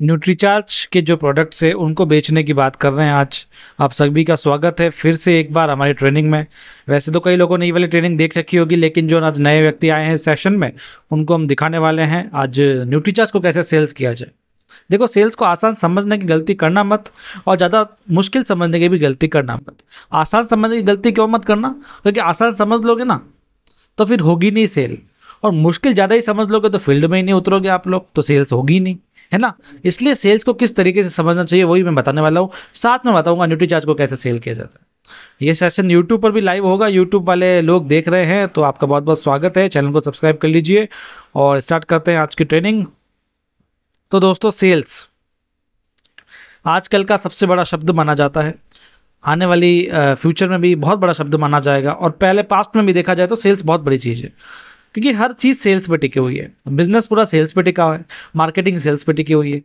Nutricharge के जो products है उनको बेचने की बात कर रहे हैं आज। आप सभी का स्वागत है फिर से एक बार हमारी ट्रेनिंग में। वैसे तो कई लोगों ने ये वाली ट्रेनिंग देख रखी होगी, लेकिन जो आज नए व्यक्ति आए हैं सेशन में उनको हम दिखाने वाले हैं आज न्यूट्रीचार्ज को कैसे सेल्स किया जाए। देखो, सेल्स को आसान समझने की गलती करना मत और ज़्यादा मुश्किल समझने की भी गलती करना मत। आसान समझने की गलती क्यों मत करना, क्योंकि आसान समझ लोगे ना तो फिर होगी नहीं सेल, और मुश्किल ज़्यादा ही समझ लोगे तो फील्ड में ही नहीं उतरोगे आप लोग, तो सेल्स होगी नहीं, है ना। इसलिए सेल्स को किस तरीके से समझना चाहिए वही मैं बताने वाला हूँ। साथ में बताऊंगा न्यूट्रीचार्ज को कैसे सेल किया जाता है। ये सेशन यूट्यूब पर भी लाइव होगा, यूट्यूब वाले लोग देख रहे हैं तो आपका बहुत बहुत स्वागत है। चैनल को सब्सक्राइब कर लीजिए और स्टार्ट करते हैं आज की ट्रेनिंग। तो दोस्तों, सेल्स आजकल का सबसे बड़ा शब्द माना जाता है, आने वाली फ्यूचर में भी बहुत बड़ा शब्द माना जाएगा, और पहले पास्ट में भी देखा जाए तो सेल्स बहुत बड़ी चीज़ है, क्योंकि हर चीज़ सेल्स पे टिकी हुई है। बिजनेस पूरा सेल्स पे टिका हुआ है, मार्केटिंग सेल्स पे टिकी हुई है।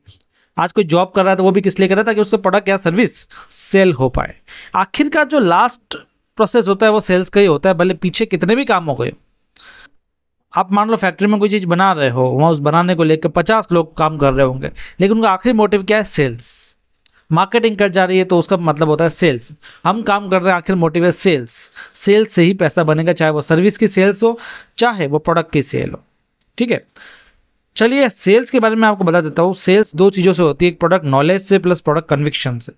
आज कोई जॉब कर रहा है तो वो भी किस लिए कर रहा है, ताकि उसका प्रोडक्ट या सर्विस सेल हो पाए। आखिरकार जो लास्ट प्रोसेस होता है वो सेल्स का ही होता है, भले पीछे कितने भी काम हो गए। आप मान लो फैक्ट्री में कोई चीज़ बना रहे हो, वहाँ उस बनाने को लेकर 50 लोग काम कर रहे होंगे, लेकिन उनका आखिरी मोटिव क्या है, सेल्स। मार्केटिंग कर जा रही है तो उसका मतलब होता है सेल्स। हम काम कर रहे हैं, आखिर मोटिव है सेल्स। सेल्स से ही पैसा बनेगा, चाहे वो सर्विस की सेल्स हो चाहे वो प्रोडक्ट की सेल हो। ठीक है, चलिए सेल्स के बारे में आपको बता देता हूँ। सेल्स दो चीज़ों से होती है, एक प्रोडक्ट नॉलेज से प्लस प्रोडक्ट कन्विक्शन से।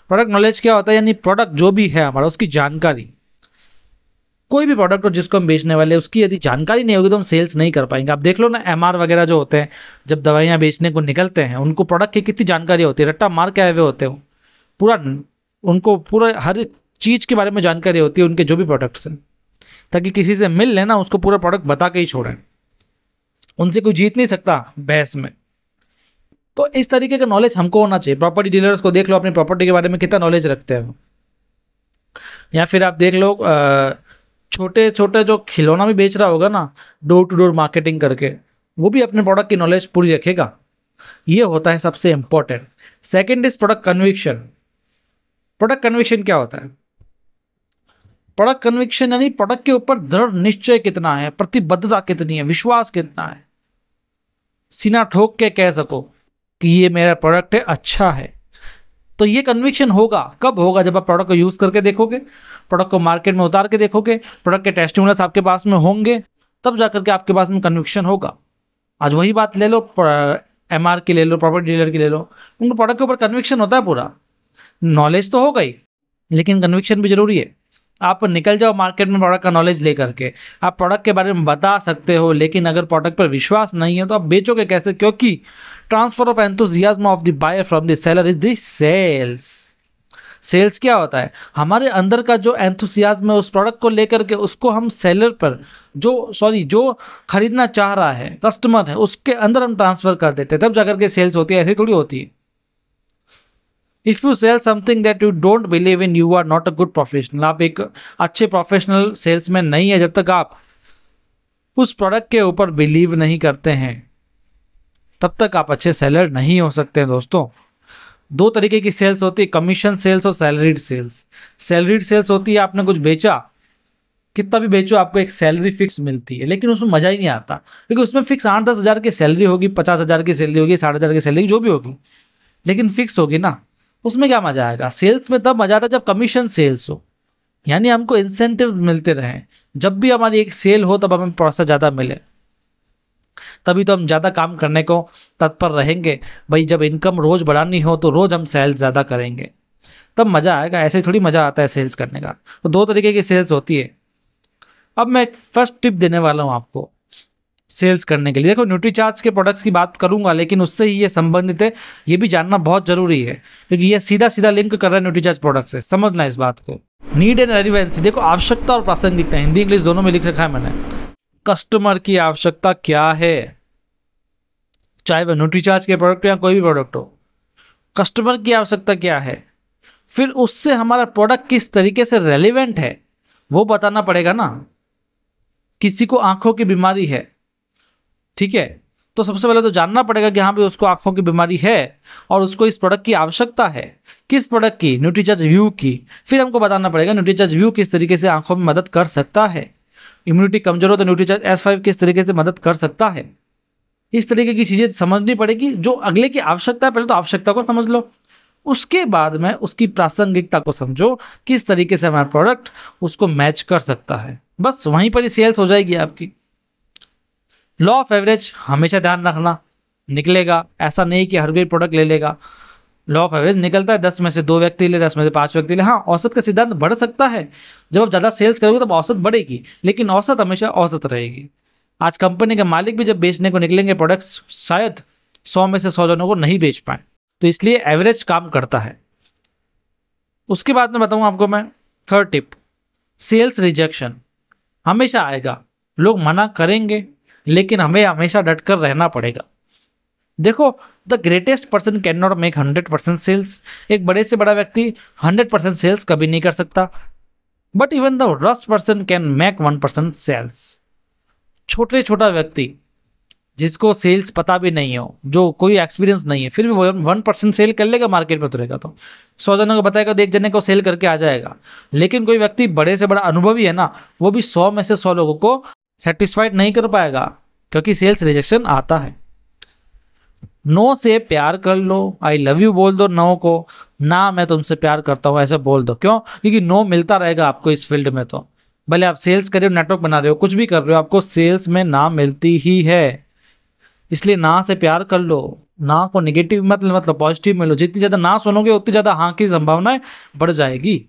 प्रोडक्ट नॉलेज क्या होता है, यानी प्रोडक्ट जो भी है हमारा उसकी जानकारी। कोई भी प्रोडक्ट हो जिसको हम बेचने वाले हैं उसकी यदि जानकारी नहीं होगी तो हम सेल्स नहीं कर पाएंगे। आप देख लो ना, एमआर वगैरह जो होते हैं जब दवाइयाँ बेचने को निकलते हैं उनको प्रोडक्ट की कितनी जानकारी होती है, रट्टा मार के आए हुए होते हो पूरा, उनको पूरा हर चीज़ के बारे में जानकारी होती है उनके जो भी प्रोडक्ट्स हैं, ताकि किसी से मिल लेना उसको पूरा प्रोडक्ट बता के ही छोड़ें। उनसे कोई जीत नहीं सकता बहस में। तो इस तरीके का नॉलेज हमको होना चाहिए। प्रॉपर्टी डीलर्स को देख लो, अपनी प्रॉपर्टी के बारे में कितना नॉलेज रखते हैं। या फिर आप देख लो, छोटे छोटे जो खिलौना भी बेच रहा होगा ना, डोर टू डोर मार्केटिंग करके, वो भी अपने प्रोडक्ट की नॉलेज पूरी रखेगा। ये होता है सबसे important. Second is product conviction. Product conviction क्या होता है? प्रोडक्ट कन्विक्शन यानी प्रोडक्ट के ऊपर दृढ़ निश्चय कितना है, प्रतिबद्धता कितनी है, विश्वास कितना है, सीना ठोक के कह सको कि ये मेरा प्रोडक्ट है, अच्छा है। तो ये कन्विक्शन होगा कब होगा, जब आप प्रोडक्ट को यूज़ करके देखोगे, प्रोडक्ट को मार्केट में उतार के देखोगे, प्रोडक्ट के टेस्टिमोनियल्स आपके पास में होंगे, तब जाकर के आपके पास में कन्विक्शन होगा। आज वही बात ले लो, एमआर की ले लो, प्रॉपर्टी डीलर की ले लो, उनको प्रोडक्ट के ऊपर कन्विक्शन होता है पूरा। नॉलेज तो होगा ही, लेकिन कन्विक्शन भी जरूरी है। आप निकल जाओ मार्केट में प्रोडक्ट का नॉलेज लेकर के, आप प्रोडक्ट के बारे में बता सकते हो, लेकिन अगर प्रोडक्ट पर विश्वास नहीं है तो आप बेचोगे कैसे? क्योंकि transfer of enthusiasm of the buyer from the seller is the sales. Sales क्या होता है? हमारे अंदर का जो एंथुसियाज्म है उस प्रोडक्ट को लेकर के, उसको हम सेलर पर, जो खरीदना चाह रहा है, कस्टमर है, उसके अंदर हम ट्रांसफर कर देते हैं, तब जाकर के सेल्स होती है। ऐसी थोड़ी होती है। If you sell something that you don't believe in, you are not a good professional. आप एक अच्छे प्रोफेशनल सेल्समैन नहीं है जब तक आप उस प्रोडक्ट के ऊपर बिलीव नहीं करते हैं, तब तक आप अच्छे सेलर नहीं हो सकते हैं। दोस्तों, दो तरीके की सेल्स होती है, कमीशन सेल्स और सैलरीड सेल्स। सैलरीड सेल्स होती है आपने कुछ बेचा, कितना भी बेचो आपको एक सैलरी फिक्स मिलती है, लेकिन उसमें मजा ही नहीं आता, क्योंकि उसमें फिक्स 8-10 हज़ार की सैलरी होगी, 50,000 की सैलरी होगी, 60,000 की सैलरी जो भी होगी, लेकिन फिक्स होगी ना, उसमें क्या मजा आएगा? सेल्स में तब मजा आता है जब कमीशन सेल्स हो, यानी हमको इंसेंटिव मिलते रहें। जब भी हमारी एक सेल हो तब हमें पैसा ज़्यादा मिले, तभी तो हम ज़्यादा काम करने को तत्पर रहेंगे। भाई, जब इनकम रोज़ बढ़ानी हो तो रोज़ हम सेल्स ज़्यादा करेंगे, तब मज़ा आएगा। ऐसे थोड़ी मज़ा आता है सेल्स करने का। तो दो तरीके की सेल्स होती है। अब मैं एक फर्स्ट टिप देने वाला हूँ आपको सेल्स करने के लिए। देखो, न्यूट्रीचार्ज के प्रोडक्ट्स की बात करूंगा, लेकिन उससे ही ये संबंधित है, ये भी जानना बहुत जरूरी है, क्योंकि ये सीधा सीधा लिंक कर रहा है न्यूट्रीचार्ज प्रोडक्ट से। समझना इस बात को। नीड एंड रेलेवेंसी, देखो आवश्यकता और प्रासंगिकता, हिंदी इंग्लिश दोनों में लिख रखा है मैंने। कस्टमर की आवश्यकता क्या है, चाहे वह न्यूट्रीचार्ज के प्रोडक्ट हो या कोई भी प्रोडक्ट हो, कस्टमर की आवश्यकता क्या है, फिर उससे हमारा प्रोडक्ट किस तरीके से रेलिवेंट है वो बताना पड़ेगा ना। किसी को आंखों की बीमारी है, ठीक है, तो सबसे पहले तो जानना पड़ेगा कि हाँ भाई उसको आंखों की बीमारी है और उसको इस प्रोडक्ट की आवश्यकता है। किस प्रोडक्ट की? न्यूट्रीचार्ज व्यू की। फिर हमको बताना पड़ेगा न्यूट्रीचार्ज व्यू किस तरीके से आंखों में मदद कर सकता है। इम्यूनिटी कमजोर हो तो न्यूट्रीचार्ज S5 किस तरीके से मदद कर सकता है। इस तरीके की चीज़ें समझनी पड़ेगी। जो अगले की आवश्यकता है, पहले तो आवश्यकता को समझ लो, उसके बाद में उसकी प्रासंगिकता को समझो, किस तरीके से हमारा प्रोडक्ट उसको मैच कर सकता है। बस वहीं पर ही सेल्स हो जाएगी आपकी। लॉ ऑफ एवरेज हमेशा ध्यान रखना, निकलेगा ऐसा नहीं कि हर कोई प्रोडक्ट ले लेगा। लॉ ऑफ एवरेज निकलता है 10 में से 2 व्यक्ति ले, 10 में से 5 व्यक्ति ले। हाँ, औसत का सिद्धांत बढ़ सकता है, जब आप ज़्यादा सेल्स करोगे तब औसत बढ़ेगी, लेकिन औसत हमेशा औसत रहेगी। आज कंपनी के मालिक भी जब बेचने को निकलेंगे प्रोडक्ट्स, शायद 100 में से 100 जनों को नहीं बेच पाए, तो इसलिए एवरेज काम करता है। उसके बाद में बताऊँ आपको मैं थर्ड टिप, सेल्स रिजेक्शन हमेशा आएगा। लोग मना करेंगे, लेकिन हमें हमेशा डट कर रहना पड़ेगा। देखो, the greatest person can not make 100% sales. एक बड़े से बड़ा व्यक्ति 100% सेल्स कभी नहीं कर सकता, but even the worst person can make 1% sales. छोटे छोटा व्यक्ति जिसको सेल्स पता भी नहीं हो, जो कोई एक्सपीरियंस नहीं है, फिर भी वो 1% सेल कर लेगा, मार्केट में उतरेगा तो 100 जनों को बताएगा तो 1 जने को सेल करके आ जाएगा। लेकिन कोई व्यक्ति बड़े से बड़ा अनुभवी है ना, वो भी 100 में से 100 लोगों को सेटिस्फाइड नहीं कर पाएगा, क्योंकि सेल्स रिजेक्शन आता है। नो से प्यार कर लो, आई लव यू बोल दो नो को, ना मैं तुमसे प्यार करता हूँ ऐसे बोल दो। क्यों? क्योंकि नो मिलता रहेगा आपको इस फील्ड में। तो भले आप सेल्स कर रहे हो, नेटवर्क बना रहे हो, कुछ भी कर रहे हो, आपको सेल्स में ना मिलती ही है। इसलिए ना से प्यार कर लो, ना को निगेटिव मतलब पॉजिटिव में लो। जितनी ज़्यादा ना सुनोगे उतनी ज़्यादा हाँ की संभावनाएं बढ़ जाएगी।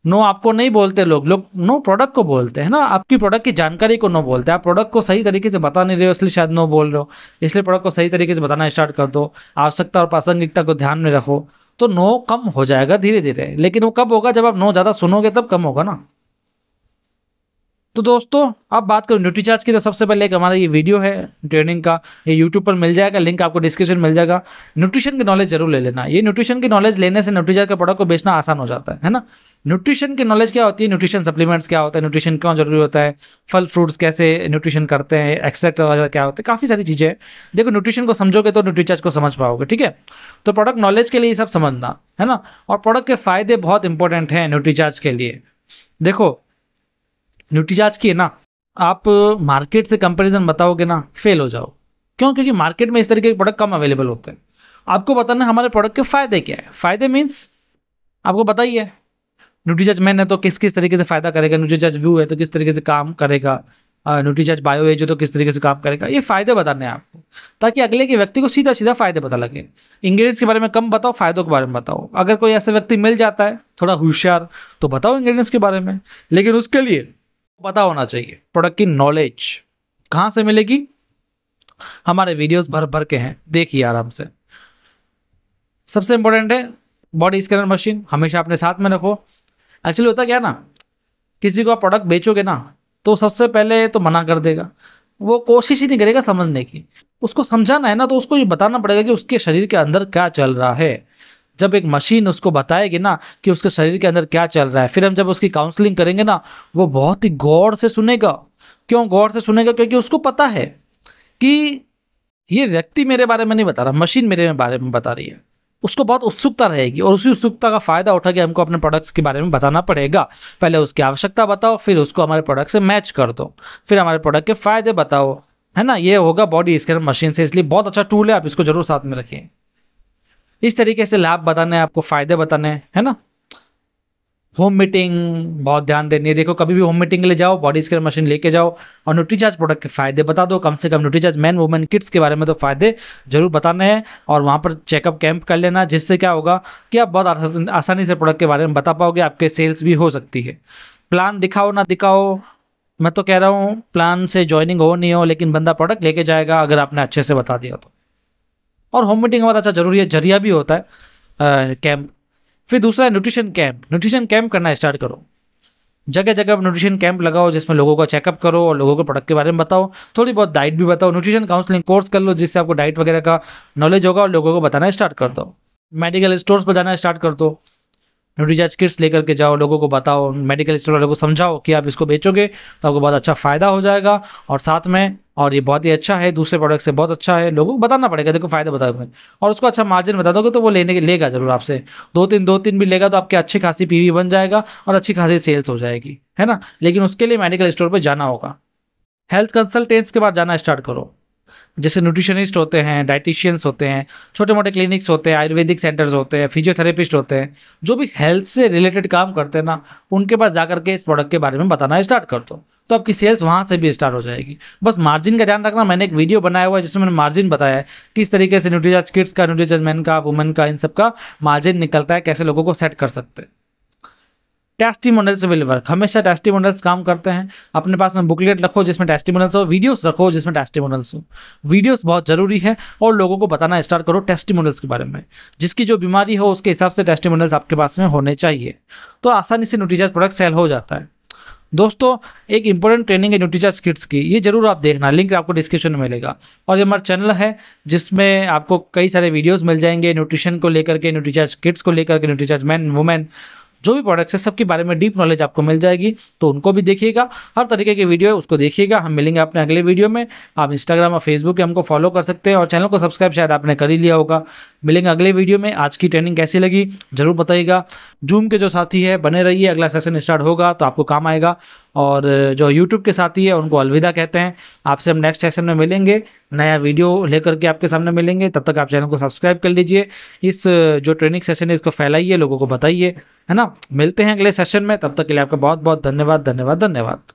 नो आपको नहीं बोलते लोग नो प्रोडक्ट को बोलते हैं ना, आपकी प्रोडक्ट की जानकारी को नो बोलते हैं। आप प्रोडक्ट को सही तरीके से बता नहीं रहे हो, इसलिए शायद नो बोल रहे हो। इसलिए प्रोडक्ट को सही तरीके से बताना स्टार्ट कर दो, आवश्यकता और प्रासंगिकता को ध्यान में रखो, तो नो कम हो जाएगा धीरे धीरे। लेकिन वो कब होगा? जब आप नो ज़्यादा सुनोगे तब कम होगा ना। तो दोस्तों, अब बात करूँ न्यूट्रीचार्ज की, तो सबसे पहले एक हमारा ये वीडियो है ट्रेनिंग का, ये यूट्यूब पर मिल जाएगा, लिंक आपको डिस्क्रिप्शन मिल जाएगा। न्यूट्रिशन की नॉलेज जरूर ले लेना। ये न्यूट्रिशन की नॉलेज लेने से न्यूट्रीचार्ज का प्रोडक्ट को बेचना आसान हो जाता है ना। न्यूट्रिशन की नॉलेज क्या होती है, न्यूट्रिशन सप्लीमेंट्स क्या होता है, न्यूट्रिशन क्यों जरूरी होता है, फल फ्रूट्स कैसे न्यूट्रिशन करते हैं, एक्सट्रैक्ट वगैरह क्या होते हैं, काफ़ी सारी चीज़ें हैं। देखो, न्यूट्रिशन को समझोगे तो न्यूट्रीचार्ज को समझ पाओगे, ठीक है। तो प्रोडक्ट नॉलेज के लिए ये सब समझना है ना। और प्रोडक्ट के फायदे बहुत इंपॉर्टेंट हैं न्यूट्रीचार्ज के लिए। देखो, न्यूट्रीचार्ज की है ना, आप मार्केट से कंपैरिजन बताओगे ना, फेल हो जाओ। क्यों? क्योंकि मार्केट में इस तरीके के प्रोडक्ट कम अवेलेबल होते हैं। आपको बताना है हमारे प्रोडक्ट के फायदे क्या है। फायदे मीन्स आपको बताइए, न्यूट्रीचार्ज मैन है तो किस किस तरीके से फायदा करेगा, न्यूट्रीचार्ज व्यू है तो किस तरीके से काम करेगा, न्यूट्रीचार्ज बायो एज है तो किस तरीके से काम करेगा। ये फायदे बताने हैं आपको, ताकि अगले के व्यक्ति को सीधा सीधा फायदे पता लगे। इंग्रेडिएंट्स के बारे में कम बताओ, फायदों के बारे में बताओ। अगर कोई ऐसा व्यक्ति मिल जाता है थोड़ा होशियार, तो बताओ इंग्रेडिएंट्स के बारे में, लेकिन उसके लिए पता होना चाहिए प्रोडक्ट की नॉलेज। कहाँ से मिलेगी? हमारे वीडियोस भर भर के हैं, देखिए आराम से। सबसे इंपॉर्टेंट है बॉडी स्कैनर मशीन, हमेशा अपने साथ में रखो। एक्चुअली होता क्या ना, किसी को आप प्रोडक्ट बेचोगे ना, तो सबसे पहले तो मना कर देगा, वो कोशिश ही नहीं करेगा समझने की। उसको समझाना है ना, तो उसको ये बताना पड़ेगा कि उसके शरीर के अंदर क्या चल रहा है। जब एक मशीन उसको बताएगी ना कि उसके शरीर के अंदर क्या चल रहा है, फिर हम जब उसकी काउंसलिंग करेंगे ना, वो बहुत ही गौर से सुनेगा। क्यों गौर से सुनेगा? क्योंकि उसको पता है कि ये व्यक्ति मेरे बारे में नहीं बता रहा, मशीन मेरे बारे में बता रही है। उसको बहुत उत्सुकता रहेगी, और उसी उत्सुकता का फायदा उठा के हमको अपने प्रोडक्ट्स के बारे में बताना पड़ेगा। पहले उसकी आवश्यकता बताओ, फिर उसको हमारे प्रोडक्ट से मैच कर दो, फिर हमारे प्रोडक्ट के फायदे बताओ, है ना। ये होगा बॉडी स्कैनर मशीन से, इसलिए बहुत अच्छा टूल है, आप इसको जरूर साथ में रखिए। इस तरीके से लाभ बताने हैं आपको, फायदे बताने हैं, है ना। होम मीटिंग बहुत ध्यान देनी है। देखो, कभी भी होम मीटिंग के लिए जाओ, बॉडी स्कैनर मशीन लेके जाओ और न्यूट्रीचार्ज प्रोडक्ट के फायदे बता दो। कम से कम न्यूट्रीचार्ज मैन वुमेन किड्स के बारे में तो फायदे जरूर बताने हैं, और वहाँ पर चेकअप कैंप कर लेना, जिससे क्या होगा कि आप बहुत आसानी से प्रोडक्ट के बारे में बता पाओगे, आपके सेल्स भी हो सकती है। प्लान दिखाओ ना दिखाओ, मैं तो कह रहा हूँ प्लान से ज्वाइनिंग हो नहीं हो, लेकिन बंदा प्रोडक्ट लेके जाएगा अगर आपने अच्छे से बता दिया तो। और होम मीटिंग बहुत अच्छा जरूरी है, जरिया भी होता है कैंप। फिर दूसरा है न्यूट्रिशन कैंप। न्यूट्रिशन कैंप करना स्टार्ट करो, जगह जगह न्यूट्रिशन कैंप लगाओ, जिसमें लोगों का चेकअप करो और लोगों को प्रोडक्ट के बारे में बताओ, थोड़ी बहुत डाइट भी बताओ। न्यूट्रिशन काउंसलिंग कोर्स कर लो, जिससे आपको डाइट वगैरह का नॉलेज होगा, और लोगों को बताना स्टार्ट कर दो। मेडिकल स्टोर्स पर जाना स्टार्ट कर दो, न्यूट्रीचार्ज किट्स लेकर के जाओ, लोगों को बताओ, मेडिकल स्टोर वालों को समझाओ कि आप इसको बेचोगे तो आपको बहुत अच्छा फायदा हो जाएगा, और साथ में और ये बहुत ही अच्छा है, दूसरे प्रोडक्ट से बहुत अच्छा है, लोगों को बताना पड़ेगा, देखो फायदे बताओगे और उसको अच्छा मार्जिन बता दोगे तो वो लेने के लेगा जरूर आपसे। दो तीन भी लेगा तो आपकी अच्छी खासी पीवी बन जाएगा और अच्छी खासी सेल्स हो जाएगी, है ना। लेकिन उसके लिए मेडिकल स्टोर पर जाना होगा। हेल्थ कंसल्टेंट्स के बाद जाना स्टार्ट करो, जैसे न्यूट्रिशनिस्ट होते हैं, डाइटिशियंस होते हैं, छोटे मोटे क्लिनिक्स होते हैं, आयुर्वेदिक सेंटर्स होते हैं, फिजियोथेरेपिस्ट होते हैं, जो भी हेल्थ से रिलेटेड काम करते हैं ना, उनके पास जाकर के इस प्रोडक्ट के बारे में बताना स्टार्ट कर दो, तो आपकी सेल्स वहाँ से भी स्टार्ट हो जाएगी। बस मार्जिन का ध्यान रखना। मैंने एक वीडियो बनाया हुआ है जिसमें मैंने मार्जिन बताया है किस तरीके से न्यूट्रीचार्ज किड्स का, न्यूट्रीचार्ज मेन का, वुमेन का, इन सब का मार्जिन निकलता है, कैसे लोगों को सेट कर सकते हैं। Testimonials will work. हमेशा टेस्टिमोनियल्स काम करते हैं। अपने पास में बुकलेट रखो जिसमें टेस्टिमोनियल्स हो, वीडियोस रखो जिसमें टेस्टिमोनियल्स हो। वीडियोस बहुत जरूरी है और लोगों को बताना स्टार्ट करो टेस्टिमोनियल्स के बारे में। जिसकी जो बीमारी हो उसके हिसाब से टेस्टिमोनियल्स आपके पास में होने चाहिए, तो आसानी से न्यूट्रीचार्ज प्रोडक्ट सेल हो जाता है। दोस्तों, एक इंपॉर्टेंट ट्रेनिंग है न्यूट्रीचार्ज किड्स की, ये जरूर आप देखना, लिंक आपको डिस्क्रिप्शन में मिलेगा। और ये हमारा चैनल है जिसमें आपको कई सारे वीडियोस मिल जाएंगे न्यूट्रिशन को लेकर के, न्यूट्रीचार्ज किड्स को लेकर के, न्यूट्रीचार्ज मैन वुमेन, जो भी प्रोडक्ट्स है सबके बारे में डीप नॉलेज आपको मिल जाएगी, तो उनको भी देखिएगा। हर तरीके की वीडियो है उसको देखिएगा। हम मिलेंगे अपने अगले वीडियो में। आप इंस्टाग्राम और फेसबुक पे हमको फॉलो कर सकते हैं और चैनल को सब्सक्राइब शायद आपने कर ही लिया होगा। मिलेंगे अगले वीडियो में। आज की ट्रेनिंग कैसी लगी जरूर बताइएगा। जूम के जो साथी है बने रहिए, अगला सेशन स्टार्ट होगा तो आपको काम आएगा। और जो यूट्यूब के साथी है उनको अलविदा कहते हैं। आपसे हम नेक्स्ट सेशन में मिलेंगे, नया वीडियो लेकर के आपके सामने मिलेंगे। तब तक आप चैनल को सब्सक्राइब कर लीजिए। इस जो ट्रेनिंग सेशन है इसको फैलाइए, लोगों को बताइए, है ना। मिलते हैं अगले सेशन में, तब तक के लिए आपका बहुत बहुत धन्यवाद धन्यवाद धन्यवाद।